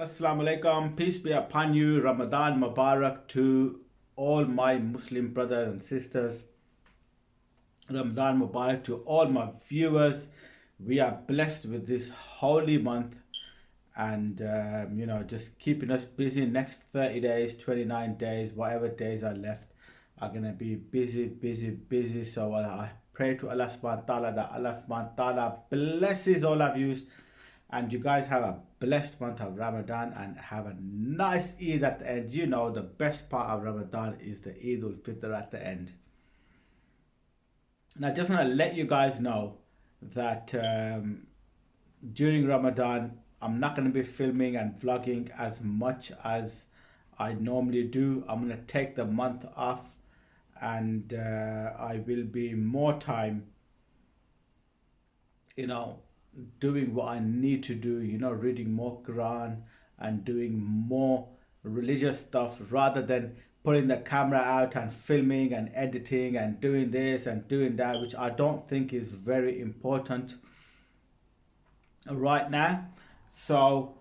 Assalamu alaikum, peace be upon you. Ramadan Mubarak to all my Muslim brothers and sisters. Ramadan Mubarak to all my viewers. We are blessed with this holy month and just keeping us busy. Next 30 days, 29 days, whatever days are left are going to be busy. So I pray to Allah subhanahu wa ta'ala that Allah subhanahu wa ta'ala blesses all of you, and you guys have a blessed month of Ramadan and have a nice Eid at the end. You know, the best part of Ramadan is the Eid al-Fitr at the end. And I just want to let you guys know that during Ramadan, I'm not going to be filming and vlogging as much as I normally do. I'm going to take the month off, and I will be more time, doing what I need to do, reading more Quran and doing more religious stuff rather than putting the camera out and filming and editing and doing this and doing that, which I don't think is very important right now. So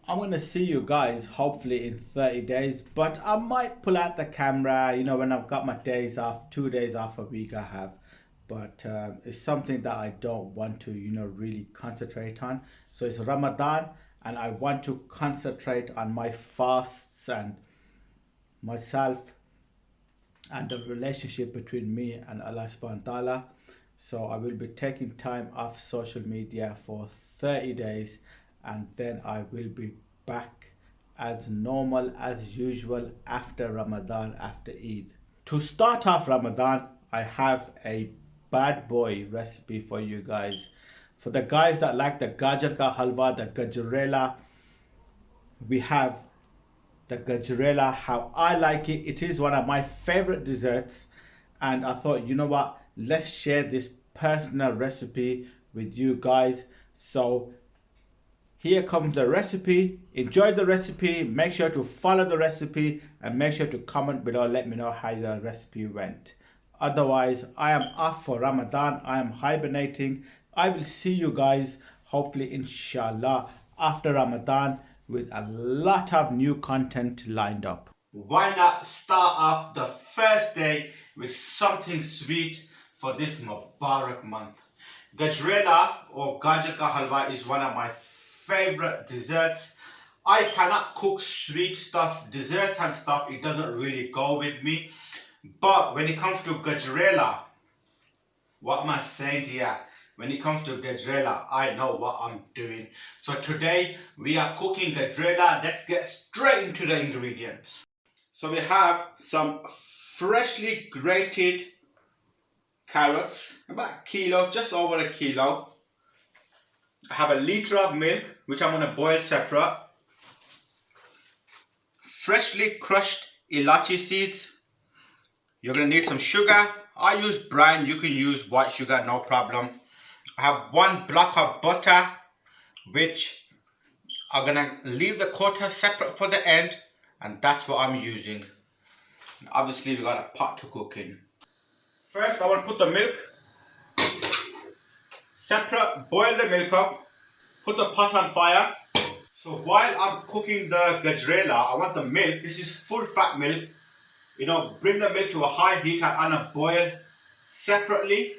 I'm going to see you guys hopefully in 30 days, but I might pull out the camera, when I've got my days off, 2 days off a week I have. But it's something that I don't want to, really concentrate on. So it's Ramadan and I want to concentrate on my fasts and myself and the relationship between me and Allah subhanahu wa ta'ala. So I will be taking time off social media for 30 days and then I will be back as normal as usual after Ramadan, after Eid. To start off Ramadan, I have a bad boy recipe for you guys. For the guys that like the Gajjar KaHalva, the Gajjarella, we have the Gajjarella how I like it. It is one of my favorite desserts, and I thought, you know what, let's share this personal recipe with you guys. So here comes the recipe. Enjoy the recipe, make sure to follow the recipe and make sure to comment below, let me know how the recipe went. Otherwise, I am off for Ramadan. I am hibernating. I will see you guys, hopefully, inshallah, after Ramadan with a lot of new content lined up. Why not start off the first day with something sweet for this Mubarak month? Gajrela or Gajjar KaHalva is one of my favorite desserts. I cannot cook sweet stuff, desserts and stuff. It doesn't really go with me. But when it comes to Gajrela, what am I saying to you? When it comes to Gajrela, I know what I'm doing. So today we are cooking Gajrela. Let's get straight into the ingredients. So we have some freshly grated carrots, about a kilo, just over a kilo. I have a liter of milk, which I'm going to boil separate. Freshly crushed ilachi seeds. You're going to need some sugar. I use brown, you can use white sugar, no problem. I have 1 block of butter, which I'm going to leave the quarter separate for the end, and that's what I'm using. Obviously, we got a pot to cook in. First, I want to put the milk separate, boil the milk up, put the pot on fire. So while I'm cooking the Gajrela, I want the milk, this is full fat milk, bring the milk to a high heat and on a boil separately.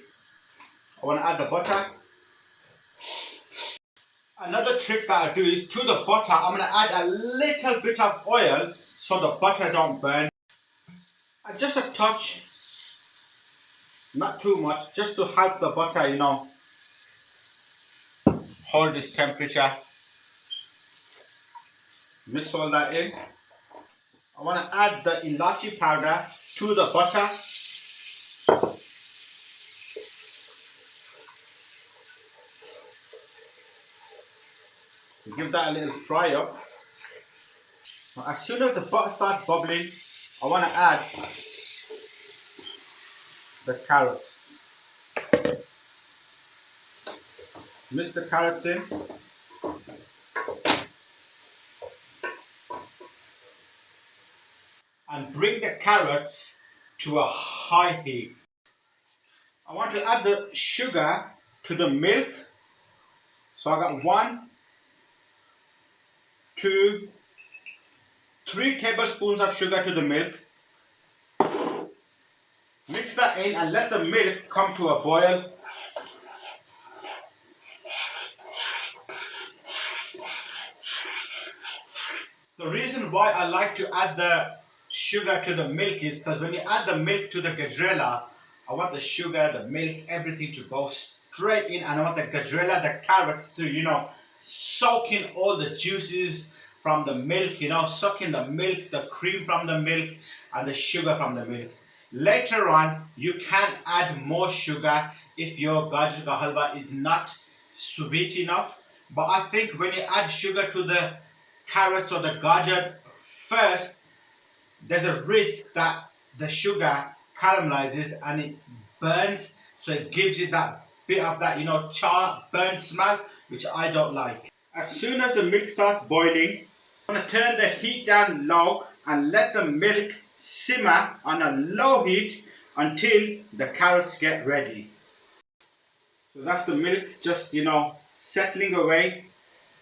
I want to add the butter. Another trick that I do is to the butter, I'm going to add a little bit of oil so the butter don't burn. And just a touch, not too much, just to help the butter, hold its temperature. Mix all that in. I want to add the ilachi powder to the butter. Give that a little fry up. As soon as the butter starts bubbling, I want to add the carrots. Mix the carrots in. And bring the carrots to a high heat. I want to add the sugar to the milk. So I got 1, 2, 3 tablespoons of sugar to the milk. Mix that in and let the milk come to a boil. The reason why I like to add the sugar to the milk is because when you add the milk to the gajrela, I want the sugar, the milk, everything to go straight in, and I want the gajrela, the carrots to, soak in all the juices from the milk, suck in the milk, the cream from the milk, and the sugar from the milk. Later on, you can add more sugar if your Gajjar KaHalva is not sweet enough. But I think when you add sugar to the carrots or the gajar first, there's a risk that the sugar caramelizes and it burns, so it gives you that bit of that char burn smell, which I don't like. As soon as the milk starts boiling, I'm going to turn the heat down low and let the milk simmer on a low heat until the carrots get ready. So that's the milk just settling away.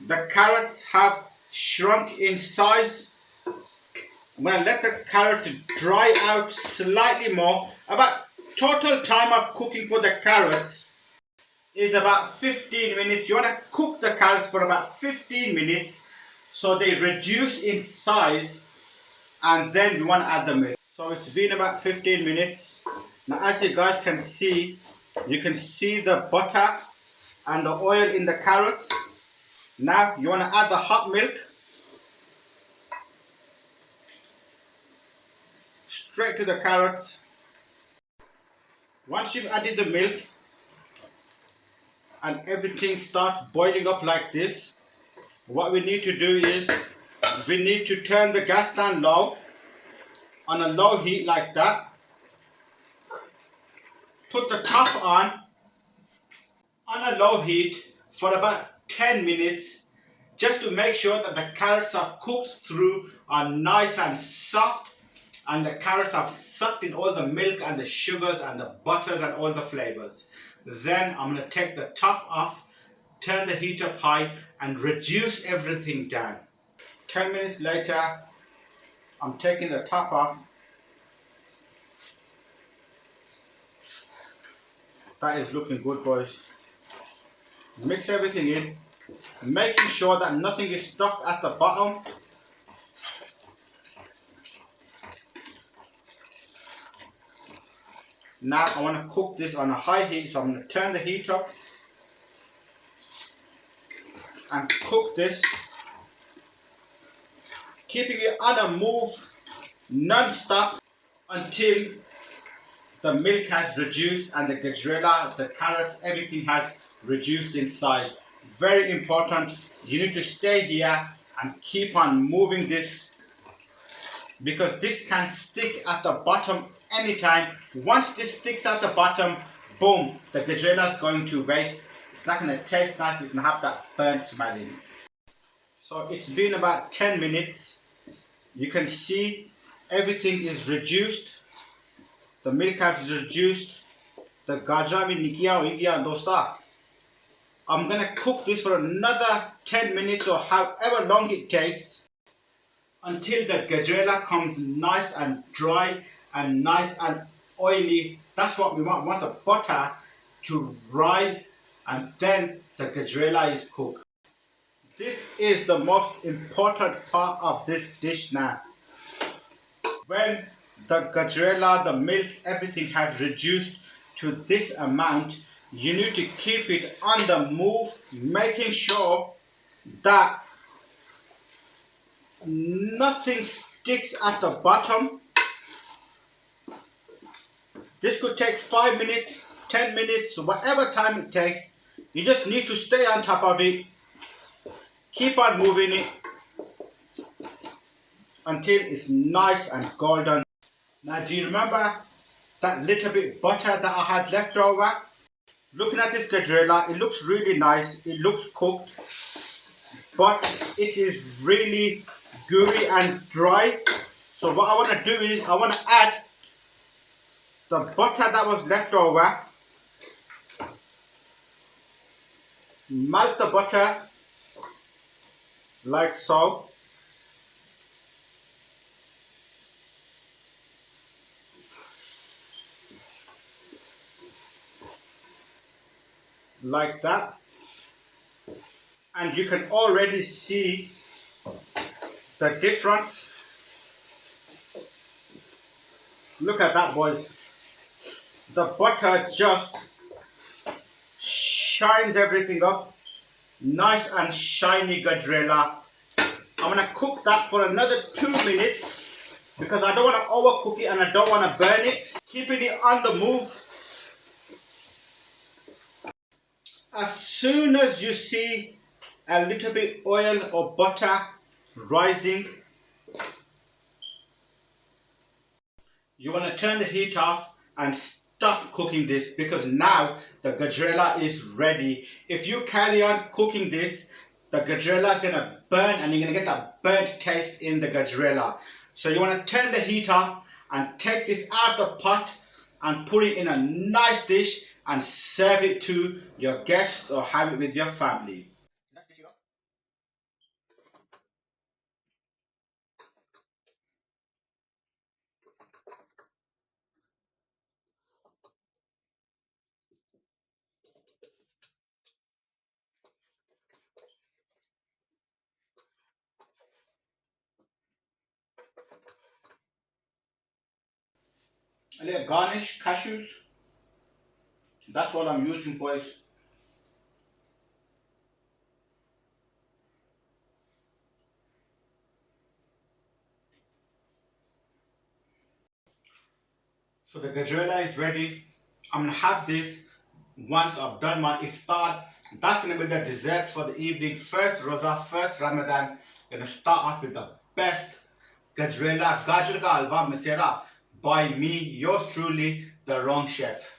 The carrots have shrunk in size. I'm going to let the carrots dry out slightly more. About total time of cooking for the carrots is about 15 minutes. You want to cook the carrots for about 15 minutes so they reduce in size, and then we want to add the milk. So it's been about 15 minutes. Now as you guys can see, you can see the butter and the oil in the carrots. Now you want to add the hot milk straight to the carrots. Once you've added the milk and everything starts boiling up like this, what we need to do is we need to turn the gas down low, on a low heat like that. Put the top on a low heat for about 10 minutes, just to make sure that the carrots are cooked through, are nice and soft, and the carrots have sucked in all the milk and the sugars and the butters and all the flavors. Then I'm going to take the top off, turn the heat up high, and reduce everything down. 10 minutes later, I'm taking the top off. That is looking good, boys. Mix everything in, making sure that nothing is stuck at the bottom. Now I want to cook this on a high heat, so I'm going to turn the heat up and cook this, keeping it on a move non-stop until the milk has reduced and the gajrela, the carrots, everything has reduced in size. Very important. You need to stay here and keep on moving this, because this can stick at the bottom anytime. Once this sticks at the bottom, boom, the gajrela is going to waste. It's not going to taste nice. It's going to have that burnt smell in it. So it's been about 10 minutes. You can see everything is reduced. The milk has reduced. The gajar bhi nikiya ho gaya dosta. I'm going to cook this for another 10 minutes or however long it takes, until the gajrela comes nice and dry and nice and oily. That's what we want. We want the butter to rise, and then the gajrela is cooked. This is the most important part of this dish now. When the gajrela, the milk, everything has reduced to this amount, you need to keep it on the move, making sure that nothing sticks at the bottom. This could take 5 minutes, 10 minutes, whatever time it takes. You just need to stay on top of it. Keep on moving it until it's nice and golden. Now, do you remember that little bit butter that I had left over? Looking at this gajrela, it looks really nice. It looks cooked, but it is really gooey and dry. So what I want to do is I want to add the butter that was left over. Melt the butter like so. like that. And you can already see the difference. Look at that, boys. The butter just shines everything up. Nice and shiny gajrela. I'm going to cook that for another 2 minutes because I don't want to overcook it and I don't want to burn it. Keeping it on the move. As soon as you see a little bit oil or butter rising, you want to turn the heat off and stop cooking this because now the gajrela is ready. If you carry on cooking this, the gajrela is going to burn and you're going to get that burnt taste in the gajrela. So you want to turn the heat off and take this out of the pot and put it in a nice dish and serve it to your guests or have it with your family. A little garnish, cashews. That's what I'm using, boys. So the gajrela is ready. I'm gonna have this once I've done my iftar. That's gonna be the desserts for the evening. First Rosa, first Ramadan. Gonna start off with the best gajrela, Gajjar KaHalva Misera by me, yours truly, the wrong chef.